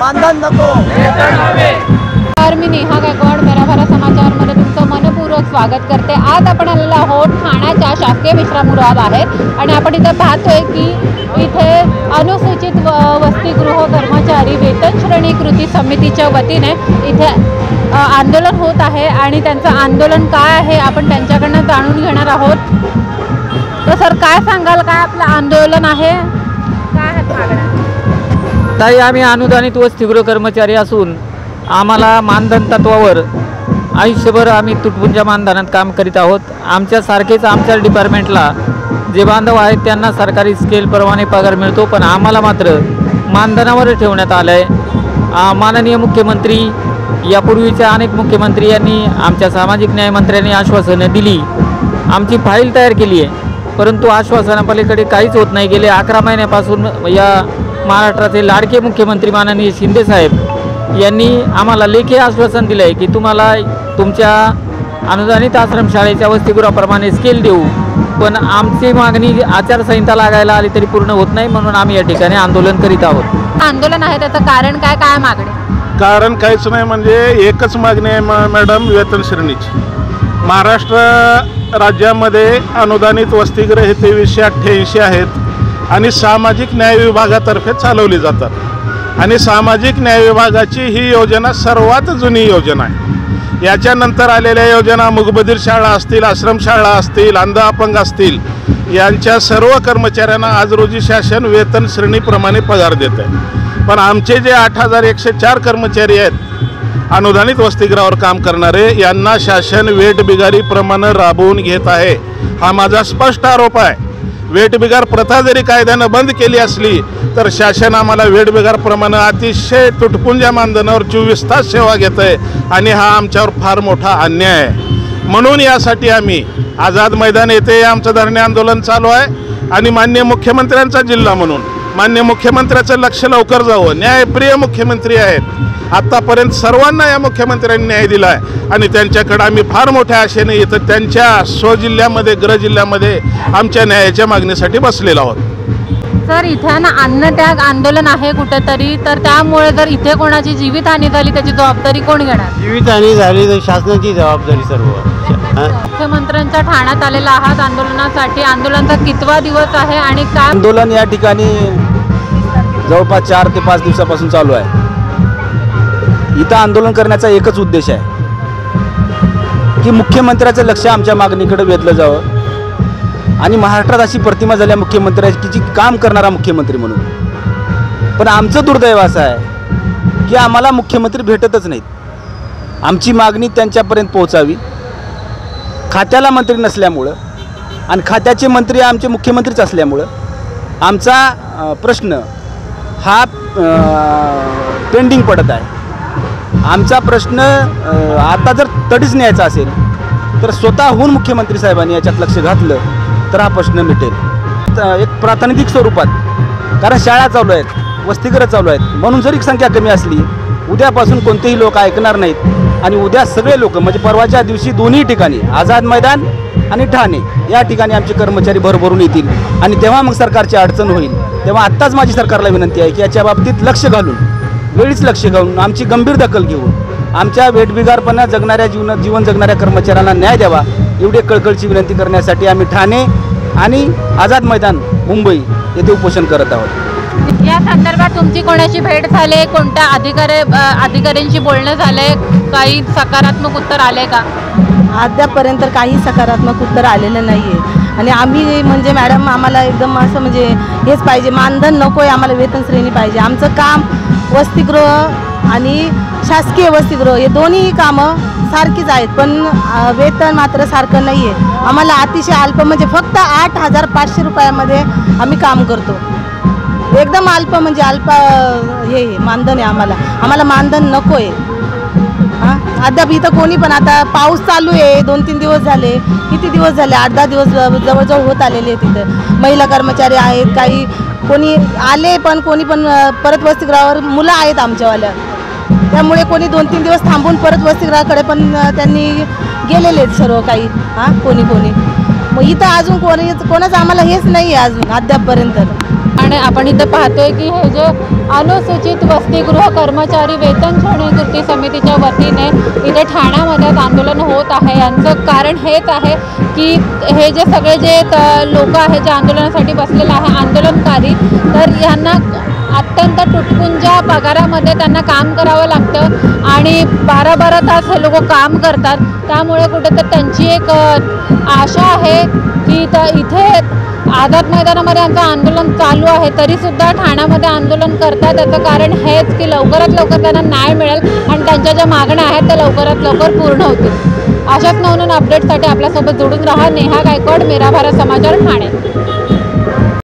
मानधन नको। मी नेहा गायकवाड मेराभारा समाचारमध्ये तुमचं मनपूर्वक स्वागत करते। आज आपण आलेलो आहोत ठाण्याच्या शासकीय विश्रामगृहात आहेत आणि आपण इथे पाहतोय की इथे अनुसूचित वसतिगृह कर्मचारी वेतन श्रेणी कृती समितीच्या वतीने इथे आंदोलन होत आहे आणि त्यांचं आंदोलन काय आहे आपण त्यांच्याकडनं जाणून घेणार आहोत। तर सर काय सांगाल, काय आपलं आंदोलन आहे, काय आहेत मागण्या? ताई, आम्ही अनुदानित वसतिगृह कर्मचारी असून आम्हाला मानधन तत्वावर आयुष्यभर आम्ही तुटपुंजा मानधनात काम करीत आहोत। आमच्यासारखेच आमच्या डिपार्टमेंटला जे बांधव आहेत त्यांना सरकारी स्केलप्रमाणे पगार मिळतो, पण आम्हाला मात्र मानधनावर ठेवण्यात आलं आहे। माननीय मुख्यमंत्री, यापूर्वीच्या अनेक मुख्यमंत्री यांनी आमच्या सामाजिक न्याय मंत्र्यांनी आश्वासनं दिली, आमची फाईल तयार केली आहे, परंतु आश्वासनापलीकडे काहीच होत नाही। गेले 11 महिन्यापासून या महाराष्ट्राचे लाडके मुख्यमंत्री माननीय शिंदेसाहेब यांनी आम्हाला लेखी आश्वासन दिलं आहे की तुम्हाला तुमच्या अनुदानित आश्रमशाळेच्या वसतिगृहाप्रमाणे स्केल देऊ, पण आमची मागणी आचारसंहिता लागायला आली तरी पूर्ण होत नाही, म्हणून आम्ही या ठिकाणी आंदोलन करीत आहोत। आंदोलन आहे त्याचं कारण काय, काय मागणी? कारण काहीच नाही, म्हणजे एकच मागणी आहे मॅडम, वेतन श्रेणीची। महाराष्ट्र राज्यामध्ये अनुदानित वसतिगृह हे 2388 आहेत आणि सामाजिक न्याय विभागातर्फे चालवली जातात आणि सामाजिक न्याय विभागाची ही योजना सर्वात जुनी योजना आहे। याच्यानंतर आलेल्या योजना मूकबधीर शाळा असतील, आश्रमशाळा असतील, अंध अपंग असतील, यांच्या सर्व कर्मचाऱ्यांना आज रोजी शासन वेतन श्रेणीप्रमाणे पगार देत आहे, पण आमचे जे 8104 कर्मचारी आहेत अनुदानित वसतिगृहावर काम करणारे, यांना शासन वेठबिगारीप्रमाणे राबवून घेत आहे। हा माझा स्पष्ट आरोप आहे। वेठबिगार प्रथा जरी कायद्यानं बंद केली असली तर शासन आम्हाला वेठबिगारप्रमाणे अतिशय तुटपुंजा मानधनावर 24 तास सेवा घेत आहे आणि हा आमच्यावर फार मोठा अन्याय आहे। म्हणून यासाठी आम्ही आझाद मैदान येथे आमचं धरणे आंदोलन चालू आहे आणि माननीय मुख्यमंत्र्यांचा जिल्हा म्हणून माननीय मुख्यमंत्र्याचं लक्ष लवकर जावं। न्यायप्रिय मुख्यमंत्री आहेत, आत्तापर्यंत सर्वांना या मुख्यमंत्र्यांनी न्याय दिला आहे आणि त्यांच्याकडे आम्ही फार मोठ्या आशेने इथं त्यांच्या स्वजिल्ह्यामध्ये गृह जिल्ह्यामध्ये आमच्या न्यायाच्या मागणीसाठी बसलेलो आहोत। सर, इथे ना अन्नत्याग आंदोलन आहे कुठेतरी, तर त्यामुळे जर इथे कोणाची जीवितहानी झाली त्याची जबाबदारी कोण घेणार? जीवितहानी झाली तर शासनाची जबाबदारी सर्व। मुख्यमंत्र्यांच्या ठाण्यात आलेला आहात आंदोलनासाठी, आंदोलनाचा कितवा दिवस आहे आणि काय? आंदोलन या ठिकाणी जवळपास 4 ते 5 दिवसापासून चालू आहे। इथं आंदोलन करण्याचा एकच उद्देश आहे की मुख्यमंत्र्याचं लक्ष आमच्या मागणीकडे वेधलं जावं आणि महाराष्ट्रात अशी प्रतिमा झाल्या मुख्यमंत्र्याची की जी काम करणारा मुख्यमंत्री म्हणून, पण आमचं दुर्दैव असं आहे की आम्हाला मुख्यमंत्री भेटतच नाहीत। आमची मागणी त्यांच्यापर्यंत पोहोचावी, खात्याला मंत्री नसल्यामुळं आणि खात्याचे मंत्री आमचे मुख्यमंत्रीच असल्यामुळं आमचा प्रश्न हा पेंडिंग पडत आहे। आमचा प्रश्न आता जर तडीच न्यायचा असेल तर स्वतःहून मुख्यमंत्री साहेबांनी याच्यात लक्ष घातलं तर हा प्रश्न मिटेल। एक प्रातिनिधिक स्वरूपात, कारण शाळा चालू आहेत, वसतिगृह चालू आहेत, म्हणून जरी संख्या कमी असली उद्यापासून कोणतेही लोक ऐकणार नाहीत आणि उद्या सगळे लोक, म्हणजे परवाच्या दिवशी दोन्ही ठिकाणी आझाद मैदान आणि ठाणे या ठिकाणी आमचे कर्मचारी भरभरून येतील आणि तेव्हा मग सरकारची अडचण होईल। तेव्हा आत्ताच माझी सरकारला विनंती आहे की याच्या बाबतीत लक्ष घालून, वेळीच लक्ष घालून आमची गंभीर दखल घेऊन आमच्या वेठबिगारपणा जगणाऱ्या जीवन जगणाऱ्या कर्मचाऱ्यांना न्याय द्यावा, एवढी कळकळीची विनंती करण्यासाठी आम्ही ठाणे आणि आझाद मैदान मुंबई येथे उपोषण करत आहोत। या संदर्भात तुमची कोणाची भेट झाली, कोणत्या अधिकाऱ्यांशी बोलणं झालंय, काही सकारात्मक उत्तर आले का? अद्यापर्यंत काही सकारात्मक उत्तर आलेलं नाही आहे आणि आम्ही म्हणजे मॅडम आम्हाला एकदम असं म्हणजे हेच पाहिजे, मानधन नको आहे, आम्हाला वेतन श्रेणी पाहिजे। आमचं काम वसतिगृह आणि शासकीय वसतिगृह हे दोन्ही कामं सारखीच आहेत, पण वेतन मात्र सारखं नाही आहे। आम्हाला अतिशय अल्प, म्हणजे फक्त 8500 रुपयामध्ये आम्ही काम करतो, एकदम अल्प, म्हणजे अल्प हे मानधन आहे आम्हाला मानधन नको आहे। अद्याप इथं कोणी पण, आता पाऊस चालू आहे, 2-3 दिवस झाले, किती दिवस झाले, 8-10 दिवस जवळजवळ होत आलेले आहेत। तिथं महिला कर्मचारी आहेत, काही कोणी आले पण कोणी पण परत वसतिगृहावर मुलं आहेत आमच्यावाल्या, त्यामुळे कोणी 2-3 दिवस थांबून परत वसतिगृहाकडे पण त्यांनी गेलेले आहेत सर्व काही। कोणी मग इथं अजून कोणाचं आम्हाला हेच नाही आहे अजून अद्यापपर्यंत। आणि आपण इथं पाहतोय की हे जे अनुसूचित वसतिगृह कर्मचारी वेतन श्रेणी कृती समितीच्या वतीने इथे ठाण्यामध्ये आंदोलन होत आहे। यांचं कारण हेच आहे की हे जे सगळे जे लोक आहेत जे आंदोलनासाठी बसलेले आहे आंदोलनकारी, तर यांना अत्यंत तुटपुंजा पगारामध्ये त्यांना काम करावं लागतं आणि 12-12 तास हे लोक काम करतात। त्यामुळे कुठेतरी त्यांची एक आशा आहे की इथे आझाद मैदानामध्ये यांचं आंदोलन चालू आहे तरीसुद्धा ठाण्यामध्ये आंदोलन करतात। त्याचं कारण हेच की लवकरात लवकर त्यांना न्याय मिळेल आणि त्यांच्या ज्या मागण्या आहेत त्या लवकरात लवकर पूर्ण होतील। अशाच नवनवीन अपडेटसाठी आपल्यासोबत जोडून राहा। नेहा गायकवाड, मेरा भारत समाचार, ठाणे।